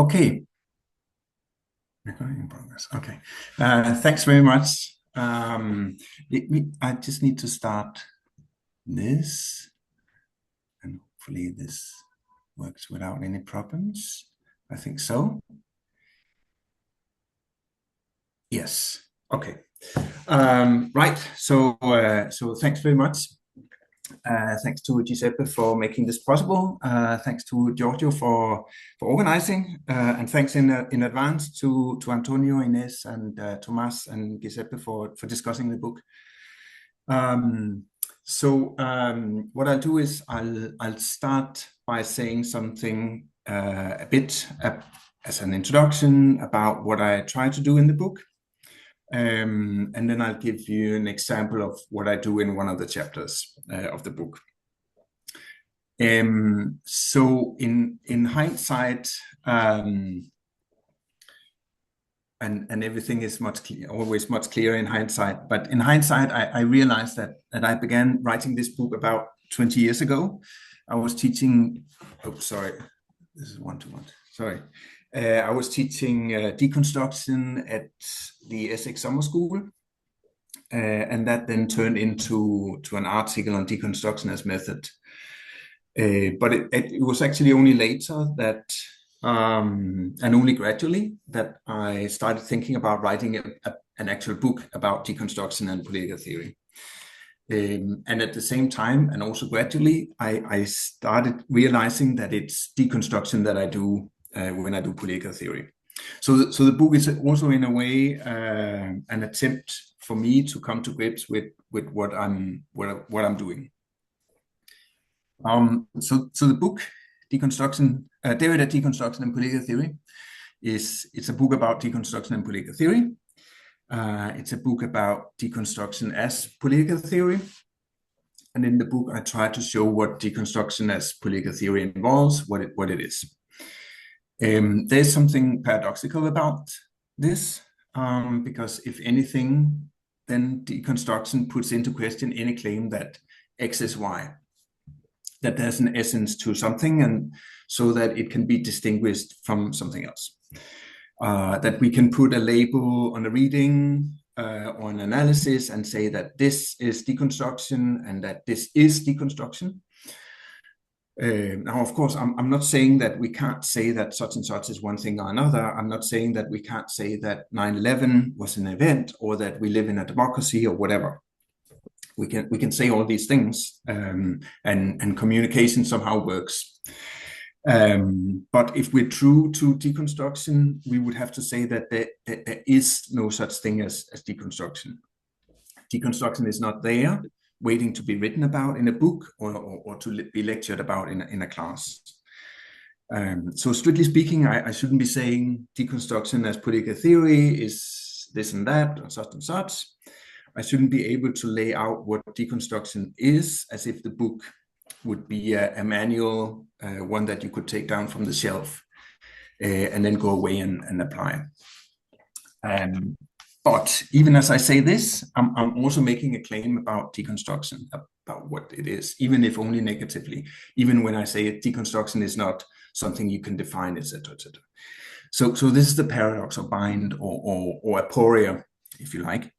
Okay, recording in progress. Okay, thanks very much. I just need to start this, and hopefully this works without any problems. I think so. Yes. Okay. Right. So thanks very much. Thanks to Giuseppe for making this possible. Thanks to Giorgio for organizing, and thanks in advance to Antonio, Ines, and Tomas and Giuseppe for discussing the book. What I'll do is I'll start by saying something a bit as an introduction about what I try to do in the book. And then I'll give you an example of what I do in one of the chapters of the book. So in hindsight, and everything is always much clearer in hindsight. But in hindsight, I realized that I began writing this book about 20 years ago. I was teaching. Oh, sorry, this is one-to-one. Sorry. I was teaching deconstruction at the Essex Summer School, and that then turned into an article on deconstruction as method. But it was actually only later that, and only gradually, that I started thinking about writing an actual book about deconstruction and political theory. And at the same time, and also gradually, I started realizing that it's deconstruction that I do when I do political theory. So the book is also in a way an attempt for me to come to grips with what I'm doing. So the book Deconstruction, Derrida, Deconstruction and Political Theory it's a book about deconstruction and political theory. It's a book about deconstruction as political theory. And in the book, I try to show what deconstruction as political theory involves, what it is. There's something paradoxical about this, because if anything, then deconstruction puts into question any claim that X is Y, that there's an essence to something, and so that it can be distinguished from something else. That we can put a label on a reading or an analysis and say that this is deconstruction and that this is deconstruction. Now, of course, I'm not saying that we can't say that such and such is one thing or another. I'm not saying that we can't say that 9/11 was an event or that we live in a democracy or whatever. We can say all these things, and communication somehow works. But if we're true to deconstruction, we would have to say that there is no such thing as deconstruction. Deconstruction is not there, waiting to be written about in a book or to be lectured about in a class. So strictly speaking, I shouldn't be saying deconstruction as political theory is this and that or such and such. I shouldn't be able to lay out what deconstruction is as if the book would be a manual, one that you could take down from the shelf and then go away and apply. But even as I say this, I'm also making a claim about deconstruction, about what it is, even if only negatively, even when I say deconstruction is not something you can define, etc., etc. So this is the paradox of bind or aporia, if you like.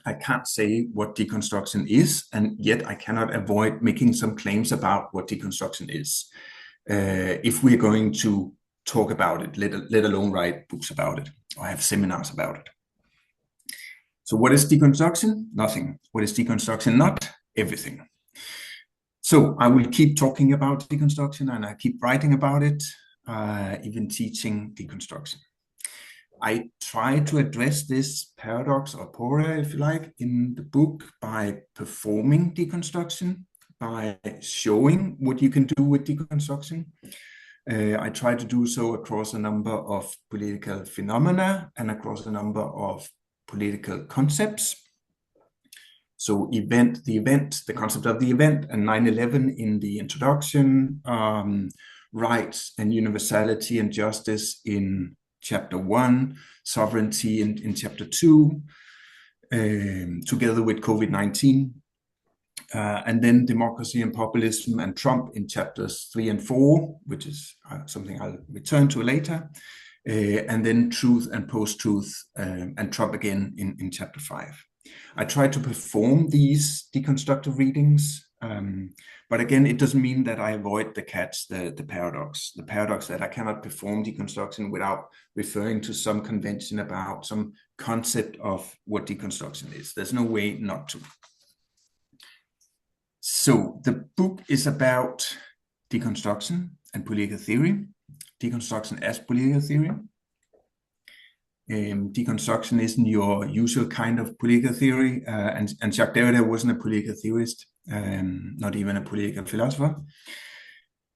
I can't say what deconstruction is, and yet I cannot avoid making some claims about what deconstruction is, if we're going to talk about it, let alone write books about it or have seminars about it. So what is deconstruction? Nothing. What is deconstruction not? Everything. So I will keep talking about deconstruction and I keep writing about it, even teaching deconstruction. I try to address this paradox or aporia, if you like, in the book by performing deconstruction, by showing what you can do with deconstruction. I try to do so across a number of political phenomena and across a number of political concepts. So the concept of the event, and 9/11 in the introduction, rights and universality and justice in chapter 1, sovereignty in chapter 2, together with COVID-19, and then democracy and populism and Trump in chapters 3 and 4, which is something I'll return to later, and then truth and post-truth and Trump again in chapter 5. I try to perform these deconstructive readings, but again, it doesn't mean that I avoid the catch, the paradox that I cannot perform deconstruction without referring to some convention about some concept of what deconstruction is. There's no way not to. So the book is about deconstruction and political theory, deconstruction as political theory. Deconstruction isn't your usual kind of political theory, and Jacques Derrida wasn't a political theorist, not even a political philosopher.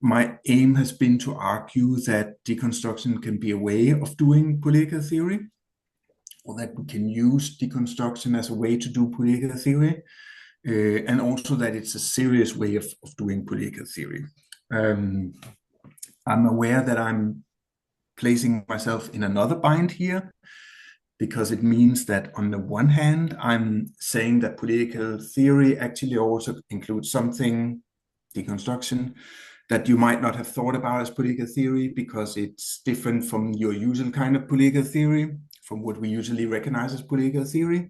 My aim has been to argue that deconstruction can be a way of doing political theory, or that we can use deconstruction as a way to do political theory, and also that it's a serious way of doing political theory. I'm aware that I'm placing myself in another bind here, because it means that on the one hand, I'm saying that political theory actually also includes something, deconstruction, that you might not have thought about as political theory because it's different from your usual kind of political theory, from what we usually recognize as political theory,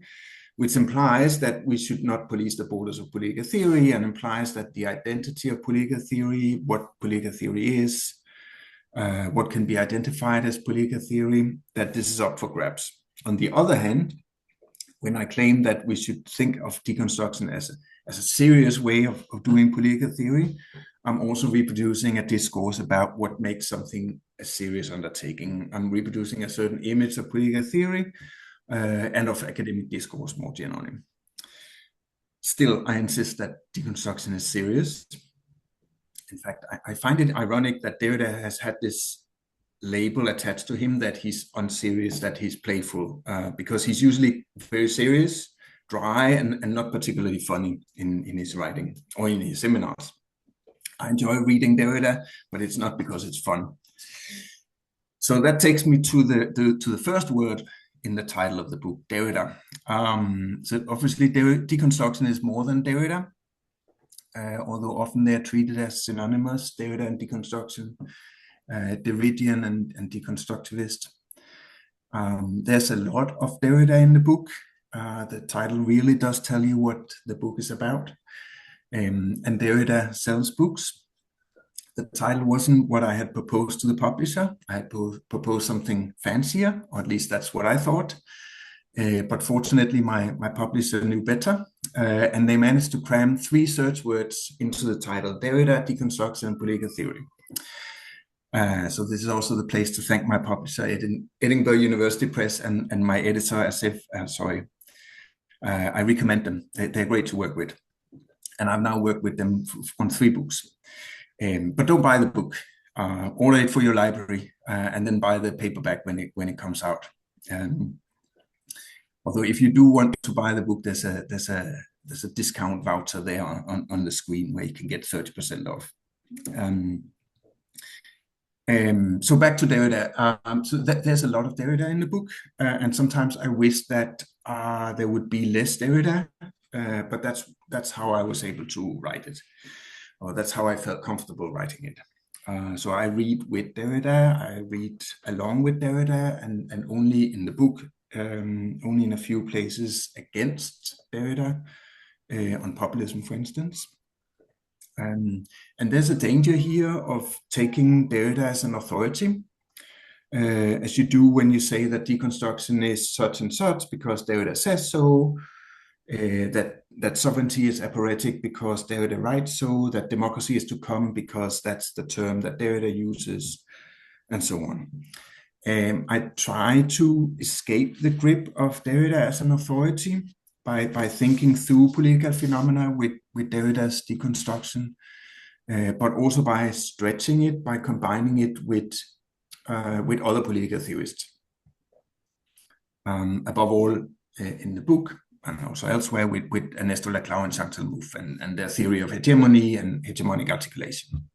which implies that we should not police the borders of political theory, and implies that the identity of political theory, what political theory is, what can be identified as political theory, that this is up for grabs. On the other hand, when I claim that we should think of deconstruction as a serious way of doing political theory, I'm also reproducing a discourse about what makes something a serious undertaking. I'm reproducing a certain image of political theory and of academic discourse more generally. Still, I insist that deconstruction is serious. In fact, I find it ironic that Derrida has had this label attached to him that he's unserious, that he's playful, because he's usually very serious, dry, and not particularly funny in his writing or in his seminars. I enjoy reading Derrida, but it's not because it's fun. So that takes me to the first word in the title of the book, Derrida. So obviously, deconstruction is more than Derrida. Although often they're treated as synonymous, Derrida and deconstruction, Derridian and deconstructivist. There's a lot of Derrida in the book. The title really does tell you what the book is about. And Derrida sells books. The title wasn't what I had proposed to the publisher. I had proposed something fancier, or at least that's what I thought. But fortunately, my publisher knew better, and they managed to cram 3 search words into the title: Derrida, deconstruction, and political theory. So this is also the place to thank my publisher, Edinburgh University Press, and my editor, Asif. I recommend them. They're great to work with, and I've now worked with them on 3 books. But don't buy the book. Order it for your library, and then buy the paperback when it comes out. Although if you do want to buy the book, there's a discount voucher there on the screen where you can get 30% off. So back to Derrida. So there's a lot of Derrida in the book, and sometimes I wish that there would be less Derrida, but that's how I was able to write it, or that's how I felt comfortable writing it. So I read with Derrida, I read along with Derrida, and only in the book, only in a few places against Derrida, on populism, for instance. And there's a danger here of taking Derrida as an authority, as you do when you say that deconstruction is such and such because Derrida says so, that sovereignty is apolitical because Derrida writes so, that democracy is to come because that's the term that Derrida uses, and so on. I try to escape the grip of Derrida as an authority by thinking through political phenomena with Derrida's deconstruction, but also by stretching it, by combining it with other political theorists. Above all, in the book, and also elsewhere, with Ernesto Laclau and Jean Talmouf and their theory of hegemony and hegemonic articulation.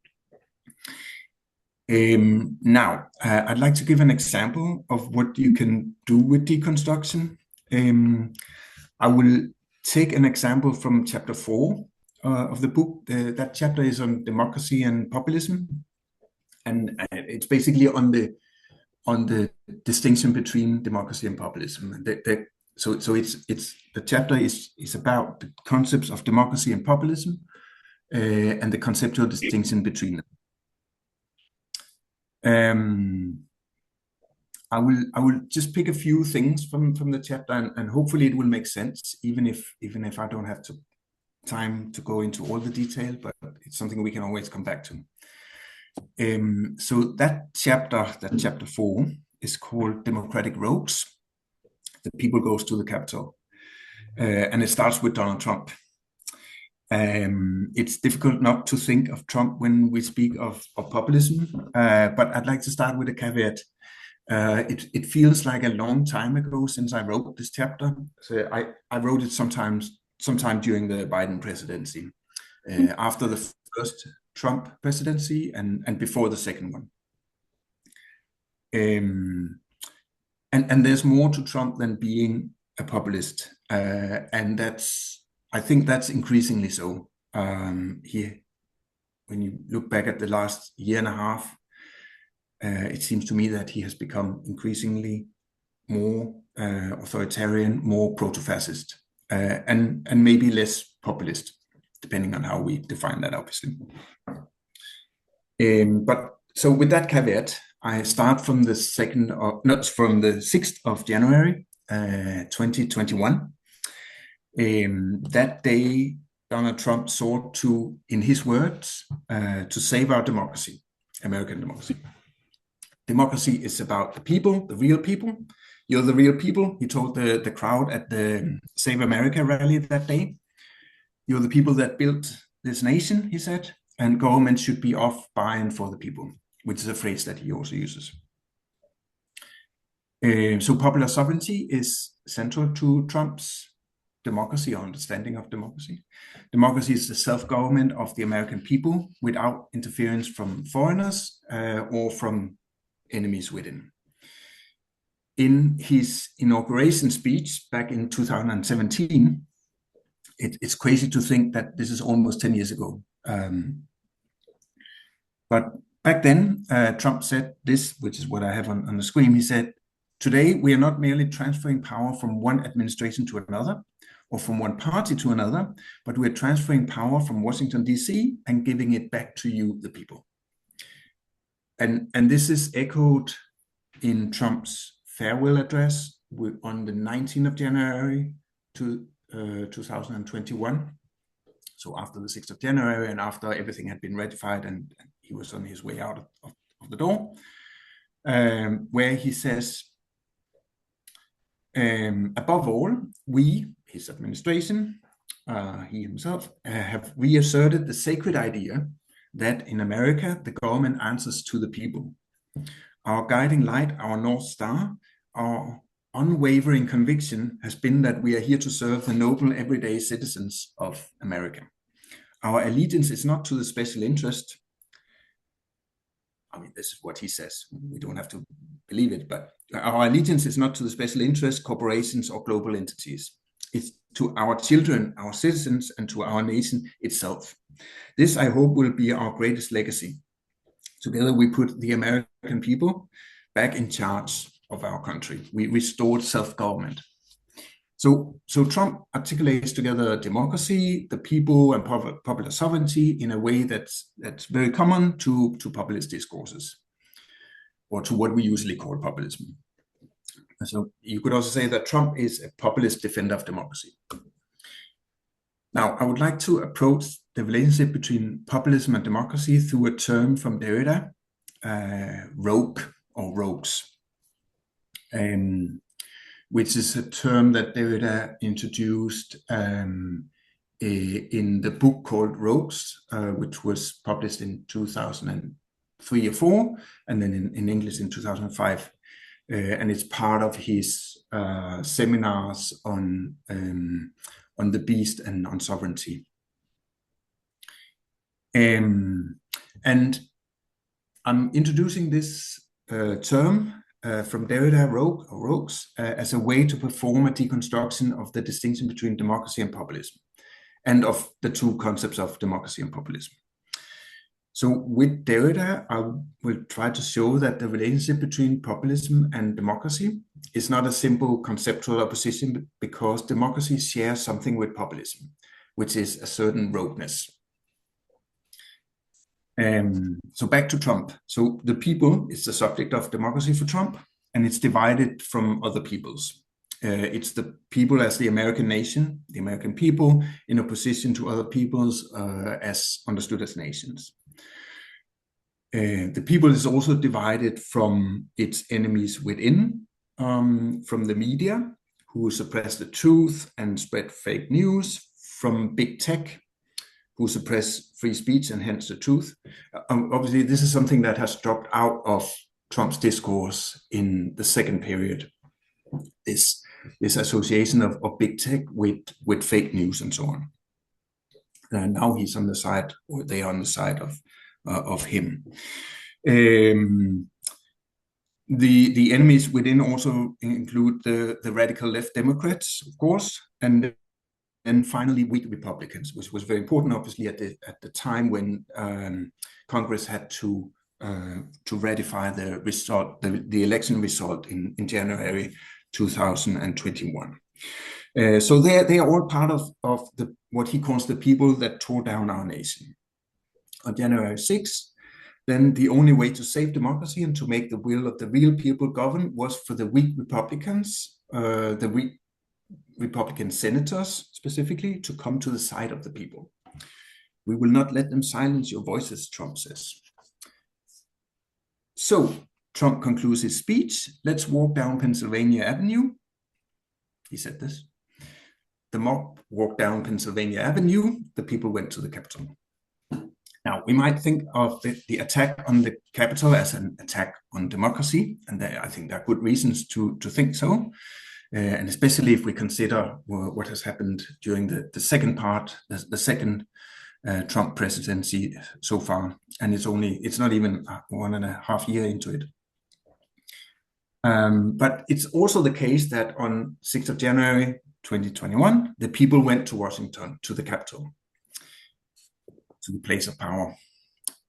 Now, I'd like to give an example of what you can do with deconstruction. I will take an example from chapter 4 of the book. That chapter is on democracy and populism, and it's basically on the distinction between democracy and populism. So it's the chapter is about the concepts of democracy and populism, and the conceptual distinction between them. I will just pick a few things from the chapter, and hopefully it will make sense, even if I don't have time to go into all the detail, but it's something we can always come back to. So that chapter 4, is called Democratic Rogues. The people goes to the Capitol, and it starts with Donald Trump. It's difficult not to think of Trump when we speak of populism, but I'd like to start with a caveat. It feels like a long time ago since I wrote this chapter. So I wrote it sometime during the Biden presidency, after the first Trump presidency and before the second one. And there's more to Trump than being a populist, and I think that's increasingly so. When you look back at the last year and a half, it seems to me that he has become increasingly more authoritarian, more proto-fascist, and maybe less populist, depending on how we define that, obviously. But so with that caveat, I start from the 6th of January, 2021. That day, Donald Trump sought to, in his words, to save our democracy, American democracy. Democracy is about the people, the real people. You're the real people, he told the crowd at the Save America rally that day. You're the people that built this nation, he said, and government should be off by and for the people, which is a phrase that he also uses. So popular sovereignty is central to Trump's democracy or understanding of democracy. Democracy is the self-government of the American people without interference from foreigners or from enemies within. In his inauguration speech back in 2017, it's crazy to think that this is almost 10 years ago. But back then, Trump said this, which is what I have on the screen. He said, "Today, we are not merely transferring power from one administration to another, or from one party to another, but we're transferring power from Washington, D.C. and giving it back to you, the people." And this is echoed in Trump's farewell address on the 19th of January 2021. So after the 6th of January and after everything had been ratified and he was on his way out of the door, where he says, above all, we, his administration, he himself, have reasserted the sacred idea that in America, the government answers to the people. Our guiding light, our North Star, our unwavering conviction has been that we are here to serve the noble everyday citizens of America. Our allegiance is not to the special interest. I mean, this is what he says. We don't have to believe it, but our allegiance is not to the special interest, corporations, or global entities. It's to our children, our citizens, and to our nation itself. This, I hope, will be our greatest legacy. Together, we put the American people back in charge of our country. We restored self-government. So Trump articulates together democracy, the people, and popular sovereignty in a way that's very common to populist discourses, or to what we usually call populism. So you could also say that Trump is a populist defender of democracy. Now, I would like to approach the relationship between populism and democracy through a term from Derrida, rogue or rogues, which is a term that Derrida introduced in the book called Rogues, which was published in 2003 or 4, and then in English in 2005. And it's part of his seminars on the beast and on sovereignty. And I'm introducing this term from Derrida, rogues, as a way to perform a deconstruction of the distinction between democracy and populism. and of the two concepts of democracy and populism. So with Derrida, I will try to show that the relationship between populism and democracy is not a simple conceptual opposition, because democracy shares something with populism, which is a certain rogueness. So back to Trump. So the people is the subject of democracy for Trump, and it's divided from other peoples. It's the people as the American nation, the American people, in opposition to other peoples as understood as nations. The people is also divided from its enemies within, from the media, who suppress the truth and spread fake news, from big tech, who suppress free speech and hence the truth. Obviously, this is something that has dropped out of Trump's discourse in the second period, this association of big tech with fake news and so on. And now he's on the side, or they are on the side of him. The enemies within also include the radical left Democrats, of course, and finally weak Republicans, which was very important, obviously, at the time when Congress had to ratify the result, the election result in January 2021. So they are all part of what he calls the people that tore down our nation. On January 6th, then the only way to save democracy and to make the will of the real people govern was for the weak Republicans, the weak Republican senators specifically, to come to the side of the people. We will not let them silence your voices, Trump says. So Trump concludes his speech. Let's walk down Pennsylvania Avenue. He said this. The mob walked down Pennsylvania Avenue. The people went to the Capitol. Now, we might think of the attack on the Capitol as an attack on democracy, and I think there are good reasons to think so, and especially if we consider what has happened during the second part, the second Trump presidency so far, and it's not even 1.5 years into it. But it's also the case that on 6th of January 2021, the people went to Washington, to the Capitol, to the place of power.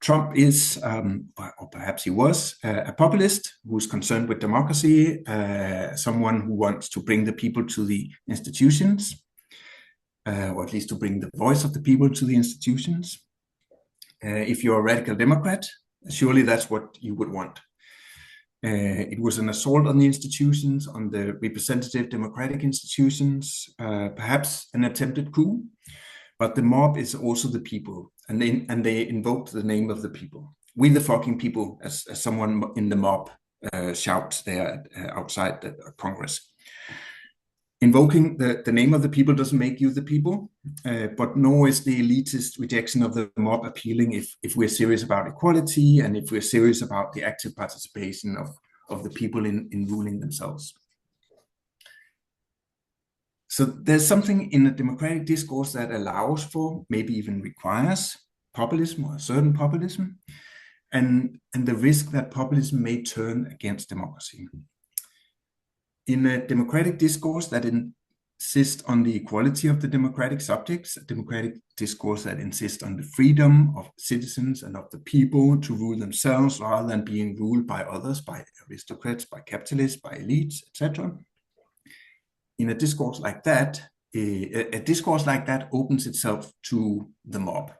Trump is, or perhaps he was, a populist who's concerned with democracy, someone who wants to bring the people to the institutions, or at least to bring the voice of the people to the institutions. If you're a radical Democrat, surely that's what you would want. It was an assault on the institutions, on the representative democratic institutions, perhaps an attempted coup. But the mob is also the people, and they invoked the name of the people. We the fucking people, as someone in the mob shouts there outside the Congress. Invoking the name of the people doesn't make you the people, but nor is the elitist rejection of the mob appealing if we're serious about equality and if we're serious about the active participation of the people in ruling themselves. So there's something in the democratic discourse that allows for, maybe even requires, populism or a certain populism, and the risk that populism may turn against democracy. In a democratic discourse that insists on the equality of the democratic subjects, a democratic discourse that insists on the freedom of citizens and of the people to rule themselves rather than being ruled by others, by aristocrats, by capitalists, by elites, etc. In a discourse like that, a discourse like that opens itself to the mob.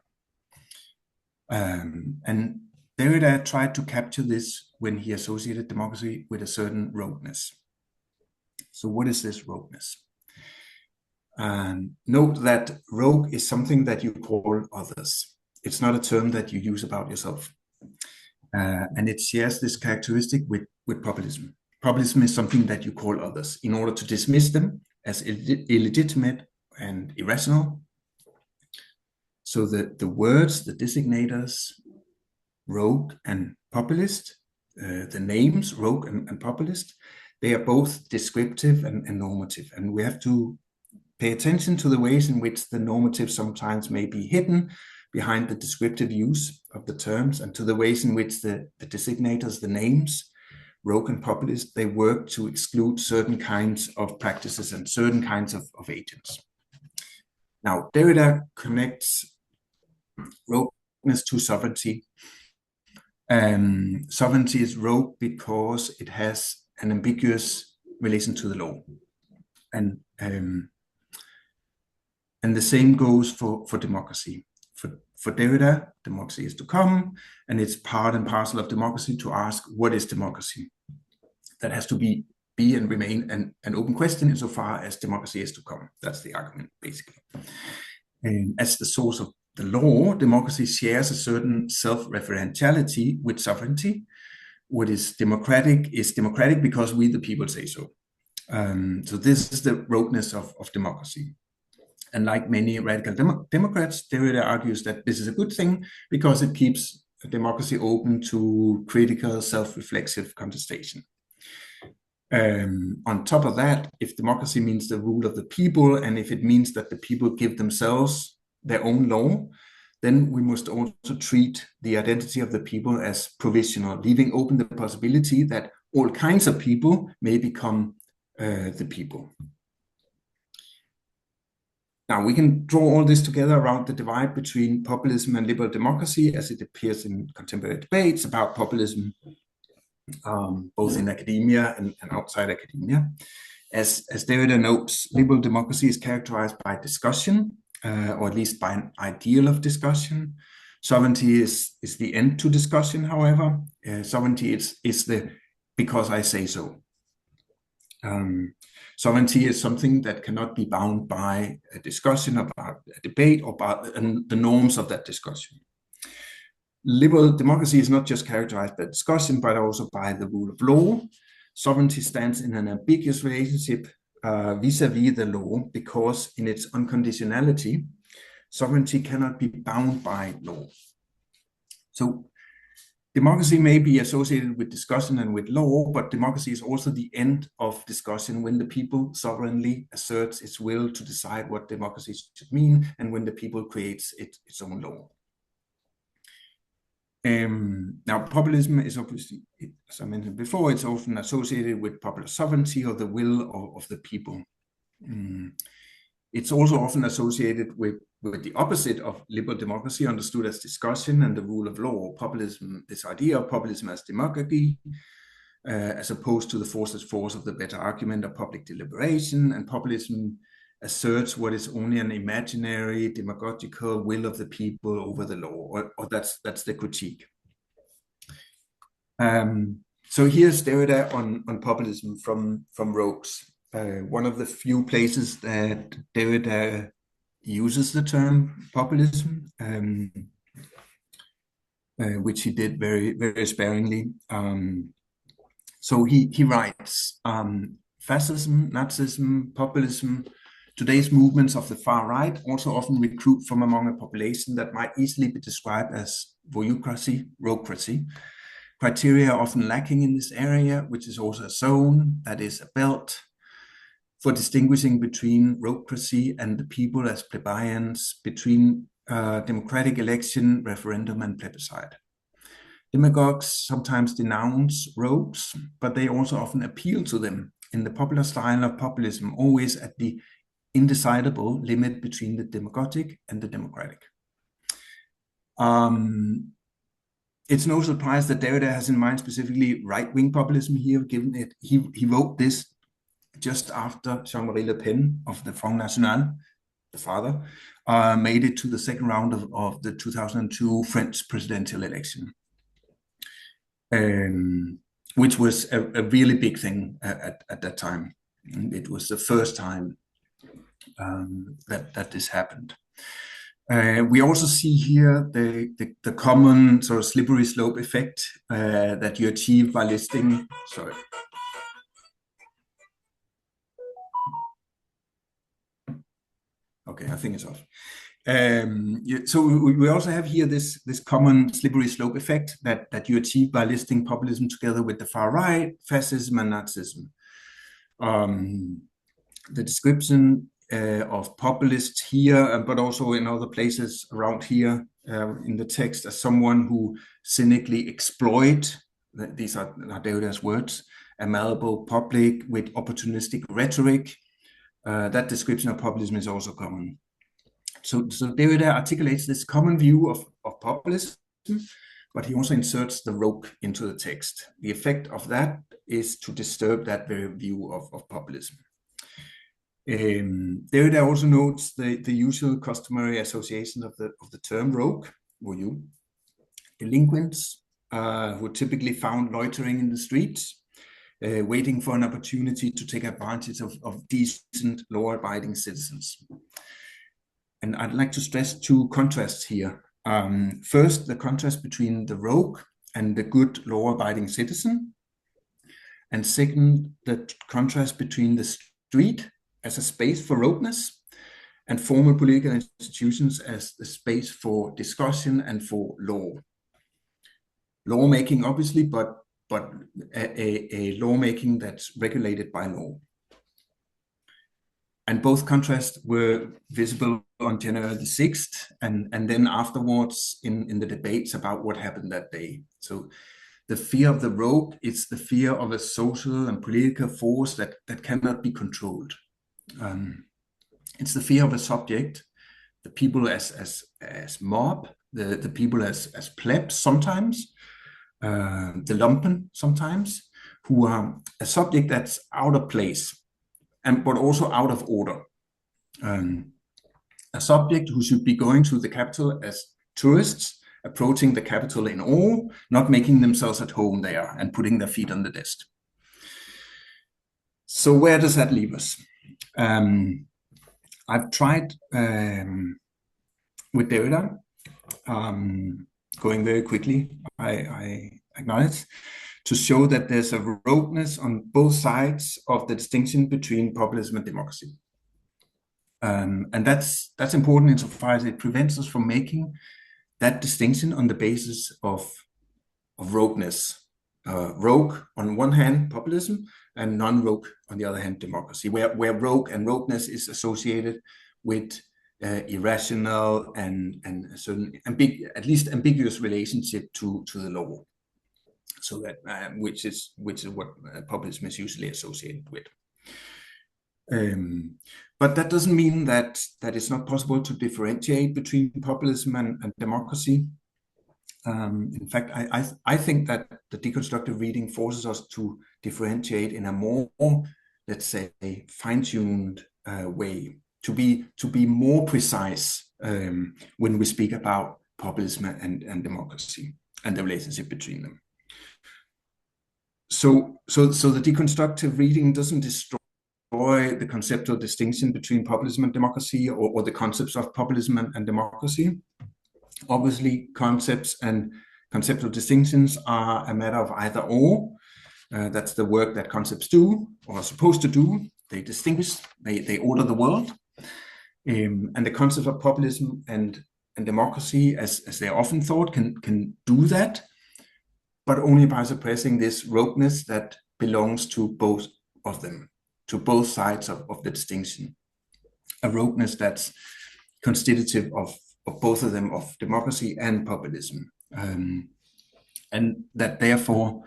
And Derrida tried to capture this when he associated democracy with a certain rogueness. So what is this rogueness? Note that rogue is something that you call others. It's not a term that you use about yourself. And it shares this characteristic with populism. Populism is something that you call others in order to dismiss them as illegitimate and irrational. So the words, the designators, rogue and populist, the names rogue and populist, they are both descriptive and normative. And we have to pay attention to the ways in which the normative sometimes may be hidden behind the descriptive use of the terms, and to the ways in which the designators, the names, rogue and populist, they work to exclude certain kinds of practices and certain kinds of agents. Now, Derrida connects rogueness to sovereignty. Sovereignty is rogue because it has an ambiguous relation to the law. And the same goes for democracy. For Derrida, democracy is to come, and it's part and parcel of democracy to ask, what is democracy? That has to be and remain an open question insofar as democracy is to come. That's the argument, basically. And as the source of the law, democracy shares a certain self-referentiality with sovereignty. What is democratic because we, the people, say so. So this is the rogueness of democracy. And like many radical Democrats, Derrida argues that this is a good thing because it keeps democracy open to critical, self-reflexive contestation. On top of that, if democracy means the rule of the people, and if it means that the people give themselves their own law, then we must also treat the identity of the people as provisional, leaving open the possibility that all kinds of people may become the people. Now, we can draw all this together around the divide between populism and liberal democracy as it appears in contemporary debates about populism, both in academia and outside academia. As Derrida notes, liberal democracy is characterized by discussion, or at least by an ideal of discussion. Sovereignty is the end to discussion, however. Sovereignty is the because I say so. Sovereignty is something that cannot be bound by a discussion, about a debate, or by the norms of that discussion. Liberal democracy is not just characterized by discussion, but also by the rule of law. Sovereignty stands in an ambiguous relationship vis-a-vis the law because in its unconditionality, sovereignty cannot be bound by law. So democracy may be associated with discussion and with law, but democracy is also the end of discussion when the people sovereignly asserts its will to decide what democracy should mean, and when the people creates its own law. Now, populism is obviously, as I mentioned before, it's often associated with popular sovereignty or the will of the people. It's also often associated with the opposite of liberal democracy, understood as discussion and the rule of law. Populism, this idea of populism as demagogy, as opposed to the force of the better argument of public deliberation, and populism asserts what is only an imaginary demagogical will of the people over the law, or that's the critique. So here's Derrida on populism from Rogues. One of the few places that Derrida uses the term populism, which he did very, very sparingly. So he writes, fascism, Nazism, populism, today's movements of the far right also often recruit from among a population that might easily be described as voyeucracy, roguecracy. Criteria are often lacking in this area, which is also a zone, that is a belt, for distinguishing between roguecracy and the people as plebeians, between democratic election, referendum, and plebiscite. Demagogues sometimes denounce rogues, but they also often appeal to them in the popular style of populism, always at the indecidable limit between the demagogic and the democratic. It's no surprise that Derrida has in mind specifically right-wing populism here, given it he wrote this just after Jean-Marie Le Pen of the Front National, the father, made it to the second round of the 2002 French presidential election, which was a really big thing at that time. And it was the first time that this happened. We also see here the common sort of slippery slope effect that you achieve by listing. Sorry. Okay, I think it's off. So we also have here this common slippery slope effect that you achieve by listing populism together with the far right, fascism, and Nazism. The description of populists here, but also in other places around here in the text, as someone who cynically exploit, these are Derrida's words, a malleable public with opportunistic rhetoric. That description of populism is also common. So Derrida articulates this common view of populism, but he also inserts the rogue into the text. The effect of that is to disturb that very view of populism. Derrida also notes the usual customary association of the term rogue, voyou, delinquents who are typically found loitering in the streets, waiting for an opportunity to take advantage of decent, law-abiding citizens. And I'd like to stress two contrasts here. First, the contrast between the rogue and the good, law-abiding citizen. And second, the contrast between the street as a space for rogueness and formal political institutions as the space for discussion and for lawmaking, obviously, but a lawmaking that's regulated by law. And both contrasts were visible on January the 6th, and then afterwards in the debates about what happened that day. So the fear of the rogue is the fear of a social and political force that cannot be controlled. It's the fear of a subject, the people as mob, the people as plebs sometimes, the lumpen sometimes, who are a subject that's out of place, but also out of order. A subject who should be going to the capital as tourists, approaching the capital in awe, not making themselves at home there and putting their feet on the desk. So where does that leave us? I've tried with Derrida, going very quickly, I acknowledge, to show that there's a rogueness on both sides of the distinction between populism and democracy. And that's important insofar as it prevents us from making that distinction on the basis of rogueness. Rogue on one hand, populism, and non-rogue on the other hand, democracy, where rogue and rogueness is associated with irrational and a certain at least ambiguous relationship to the law. So that which is what populism is usually associated with. But that doesn't mean that it's not possible to differentiate between populism and democracy. In fact, I think that the deconstructive reading forces us to differentiate in a more, let's say, fine-tuned way, to be more precise when we speak about populism and democracy and the relationship between them. So the deconstructive reading doesn't destroy the conceptual distinction between populism and democracy, or the concepts of populism and democracy. Obviously, concepts and conceptual distinctions are a matter of either or. That's the work that concepts do, or are supposed to do. They distinguish, they order the world. And the concept of populism and democracy, as they are often thought, can do that, but only by suppressing this rogueness that belongs to both of them, to both sides of the distinction. A rogueness that's constitutive of both of them, of democracy and populism. And that therefore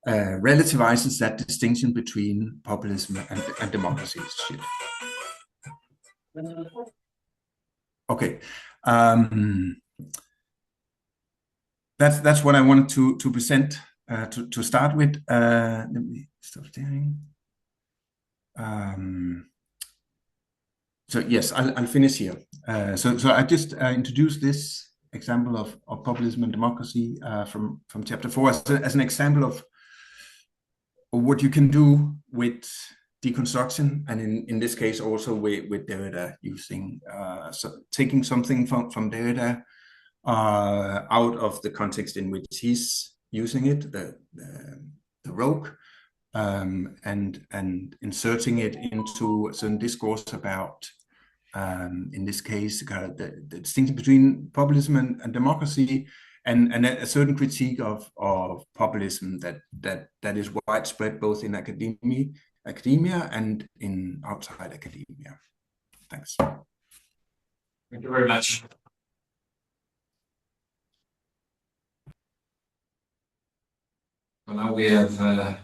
relativizes that distinction between populism and democracy. Okay. That's what I wanted to present to start with. Let me stop sharing. So yes, I'll finish here. So I just introduced this example of populism and democracy from chapter 4 as an example of what you can do with deconstruction, and in this case also with Derrida, using taking something from Derrida out of the context in which he's using it, the rogue, and inserting it into a certain discourse about, in this case, the distinction between populism and democracy, and a certain critique of populism that is widespread both in academia and in outside academia. Thanks. Thank you very much. Well, now we have